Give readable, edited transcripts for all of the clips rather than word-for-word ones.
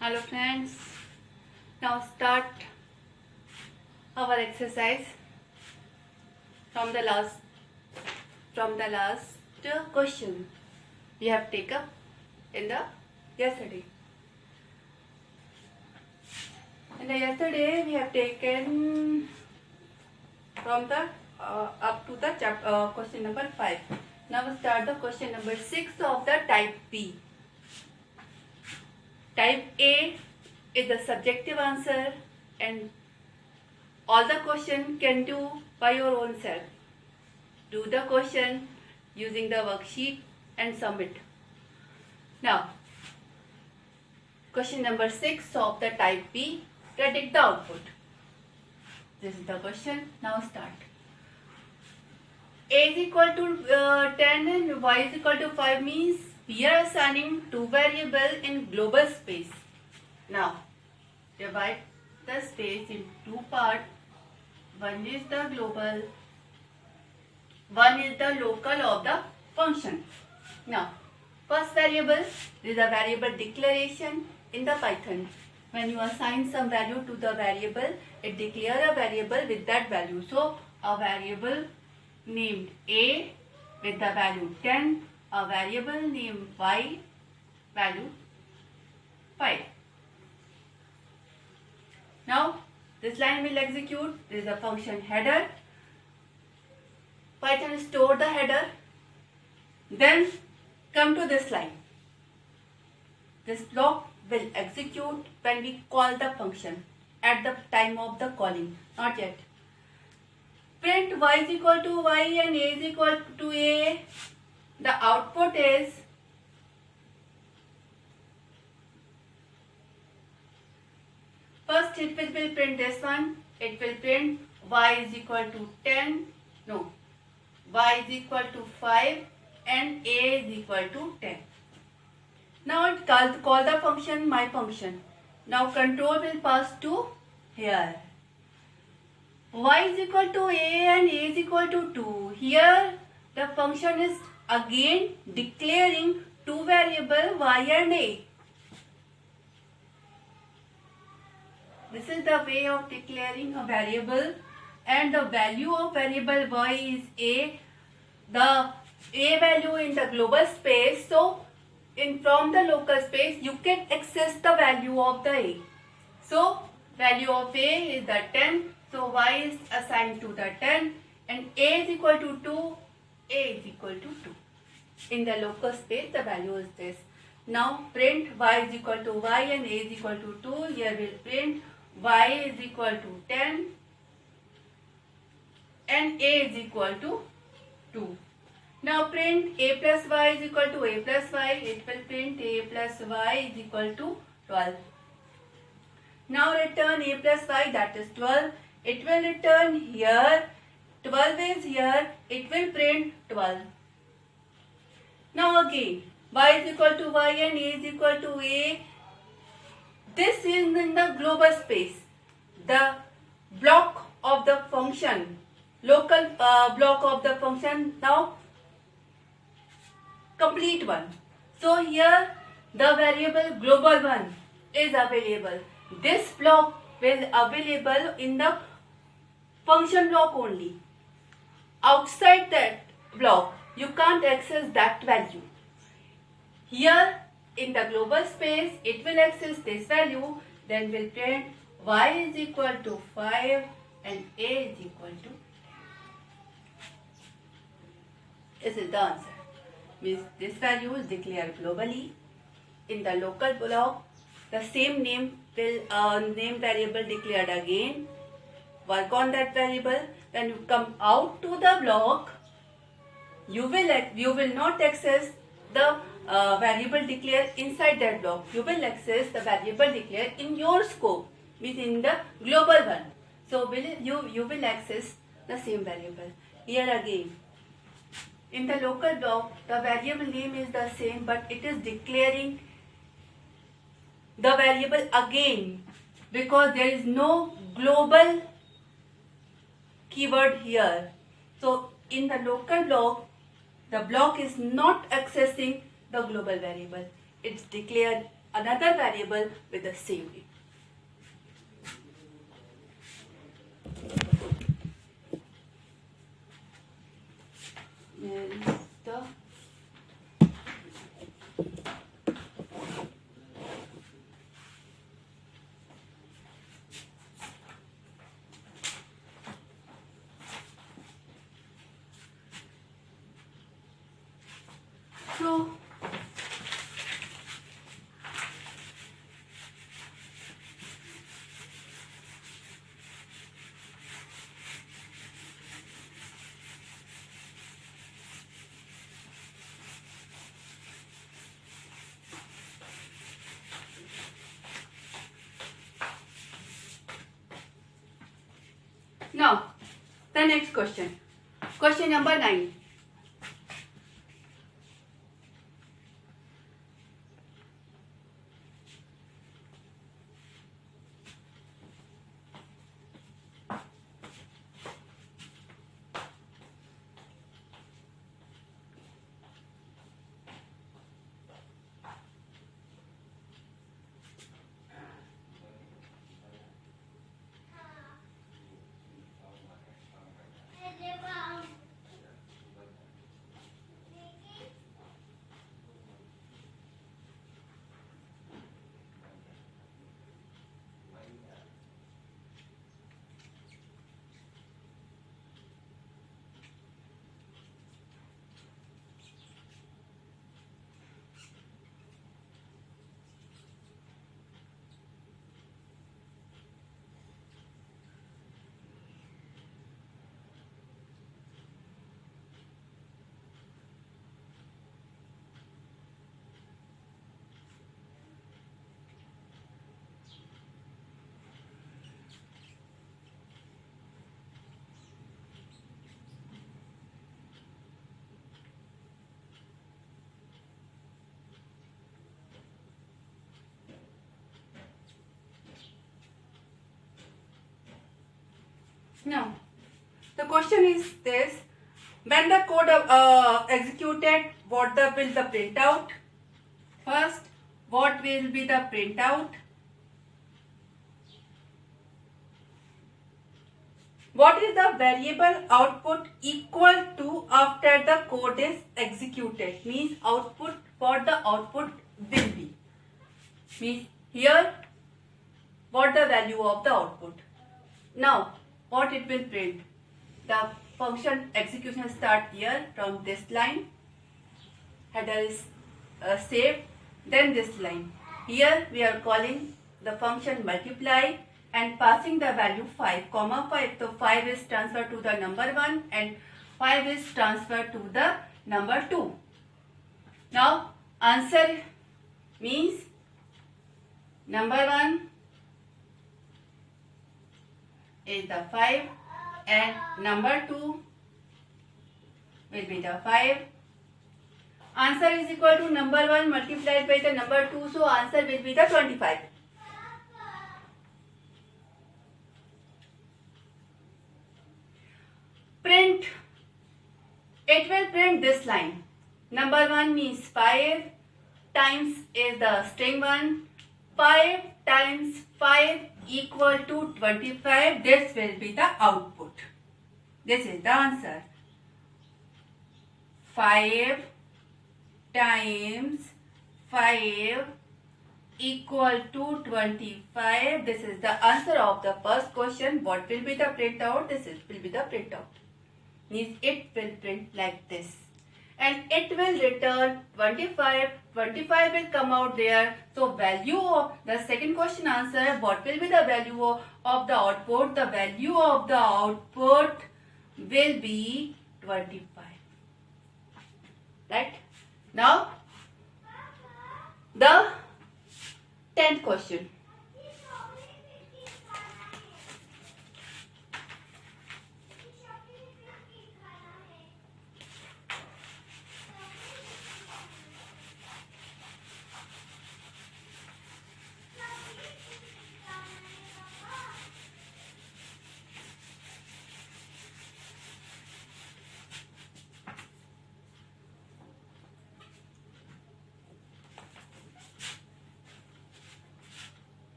Hello friends, now start our exercise from the last question we have taken in the yesterday. In the yesterday we have taken from the up to the question number 5. Now we start the question number 6 of the type B. Type A is the subjective answer and all the question can do by your own self. Do the question using the worksheet and submit. Now, question number 6 of the type B, predict the output. This is the question. Now start. A is equal to 10 and Y is equal to 5 means we are assigning two variables in global space. Now, divide the space in two parts. One is the global, one is the local of the function. Now, first variable is a variable declaration in the Python. When you assign some value to the variable, it declares a variable with that value. So, a variable named A with the value 10, a variable named Y value 5. Now, this line will execute. There is a function header. Python store the header. Then come to this line. This block will execute when we call the function at the time of the calling, not yet. Print Y is equal to Y and A is equal to A. The output is first it will print this one. It will print Y is equal to 10. No. Y is equal to 5 and A is equal to 10. Now it call the function my function. Now control will pass to here. Y is equal to A and A is equal to 2. Here the function is again declaring two variables Y and A. This is the way of declaring a variable, and the value of variable Y is A. The A value in the global space. So from the local space you can access the value of the A. So value of A is the 10. So Y is assigned to the 10 and A is equal to 2. A is equal to 2. In the local space the value is this. Now print Y is equal to Y and A is equal to 2. Here will print Y is equal to 10 and A is equal to 2. Now print A plus Y is equal to A plus Y. It will print A plus Y is equal to 12. Now return A plus Y, that is 12. It will return here. 12 is here. It will print 12. Now again, Y is equal to Y and A is equal to A. This is in the global space. The block of the function, local block of the function, now complete one. So here the variable global one is available. This block will available in the function block only. Outside that block you can't access that value. Here in the global space it will access this value, then will print Y is equal to 5 and A is equal to 10. This is the answer. Means this value is declared globally. In the local block the same name variable declared again. Work on that variable. When you come out to the block, you will not access the variable declared inside that block. You will access the variable declared in your scope, within the global one. So you will access the same variable. Here again, in the local block, the variable name is the same, but it is declaring the variable again because there is no global keyword here. So in the local block, the block is not accessing the global variable. It's declared another variable with the same name. There is the so now the next question. Question number 9. Now, the question is this: when the code executed, what will the printout? First, what will be the printout? What is the variable output equal to after the code is executed? Means output, what the output will be. Means here, what the value of the output. Now, what it will print? The function execution start here from this line. Header is saved. Then this line. Here we are calling the function multiply and passing the value 5, 5. So 5 is transferred to the number 1 and 5 is transferred to the number 2. Now answer means number 1 is the 5 and number 2 will be the 5. Answer is equal to number 1 multiplied by the number 2. So answer will be the 25. Print. It will print this line. Number 1 means 5 times is the string 1. 5 times 5 equal to 25. This will be the output. This is the answer. 5 times 5 equal to 25. This is the answer of the first question. What will be the printout? This will be the printout. Means it will print like this. And it will return 25. 25 will come out there. So value of the second question answer, what will be the value of the output? The value of the output will be 25. Right? Now, the 10th question.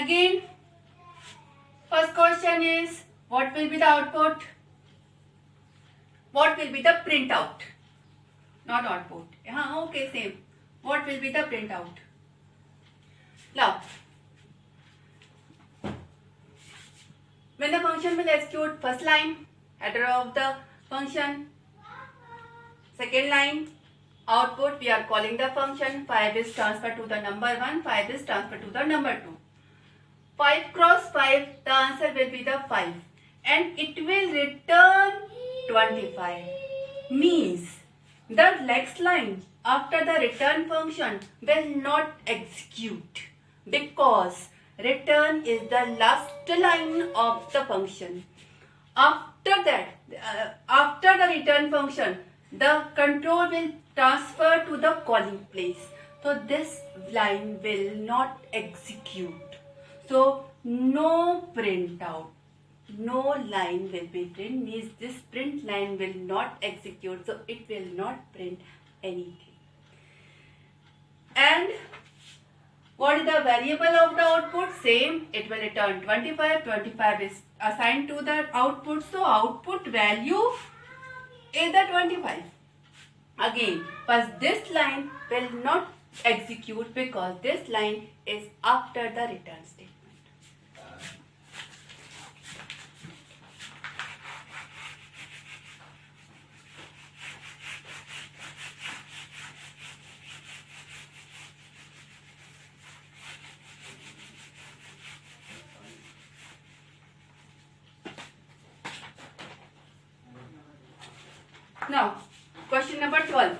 Again, first question is, what will be the output? What will be the printout? Not output. Okay, same. What will be the printout? Now, when the function will execute first line, header of the function, second line, output, we are calling the function 5 is transferred to the number 1, 5 is transferred to the number 2. 5 cross 5, the answer will be the 5 and it will return 25. Means the next line after the return function will not execute because return is the last line of the function. After that, after the return function, the control will transfer to the calling place. So this line will not execute. So no printout. No line will be print, means this print line will not execute, so it will not print anything. And what is the variable of the output? Same, it will return 25. 25 is assigned to the output, so output value is the 25. Again, but this line will not execute because this line is after the return statement. Now, question number 12.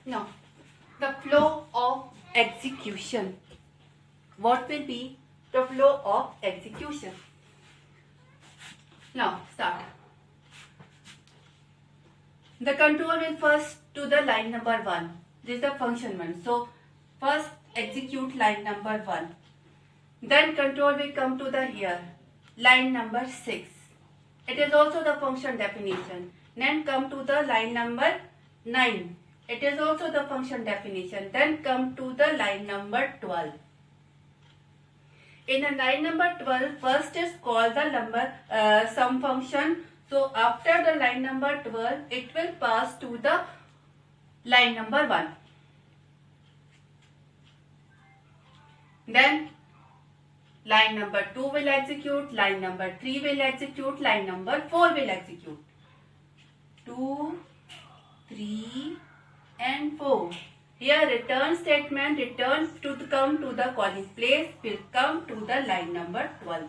Now, the flow of execution. What will be the flow of execution? Now, start. The control will first to the line number 1. This is the function 1. So, first execute line number 1. Then control will come to the here. Line number 6. It is also the function definition. Then come to the line number 9. It is also the function definition. Then come to the line number 12. In the line number 12, first is called the number sum function. So after the line number 12, it will pass to the line number 1. Then line number 2 will execute, line number 3 will execute, line number 4 will execute. 2, 3, and 4. Here return statement returns to come to the calling place will come to the line number 12.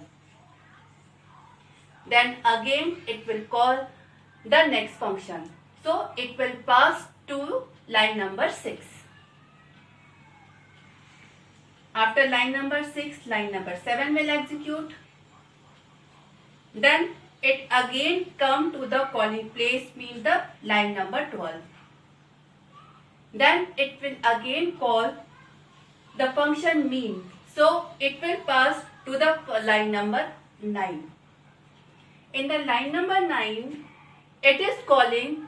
Then again it will call the next function. So it will pass to line number 6. After line number 6, line number 7 will execute. Then it again come to the calling place means the line number 12. Then it will again call the function mean. So it will pass to the line number 9. In the line number 9, it is calling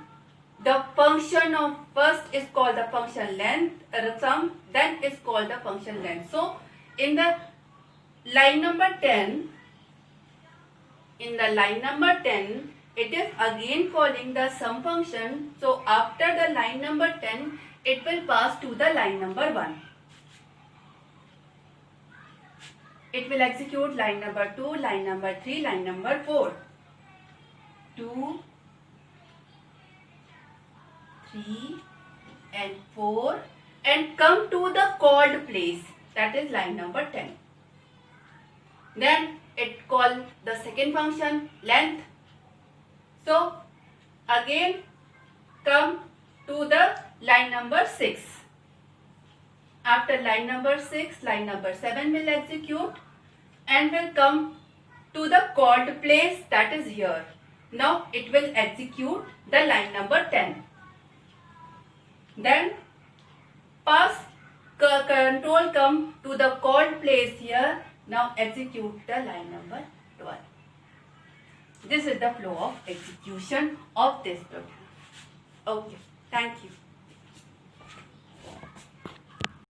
the function of first is called the function length, sum, then is called the function length. So in the line number 10, it is again calling the sum function. So after the line number 10, it will pass to the line number 1. It will execute line number 2, line number 3, line number 4. 2, 3 and 4 and come to the called place, that is line number 10. Then it call the second function length. So again come to the line number 6. After line number 6, line number 7 will execute and will come to the called place, that is here. Now it will execute the line number 10. Then pass control come to the called place here. Now execute the line number 12. This is the flow of execution of this program. Okay, thank you.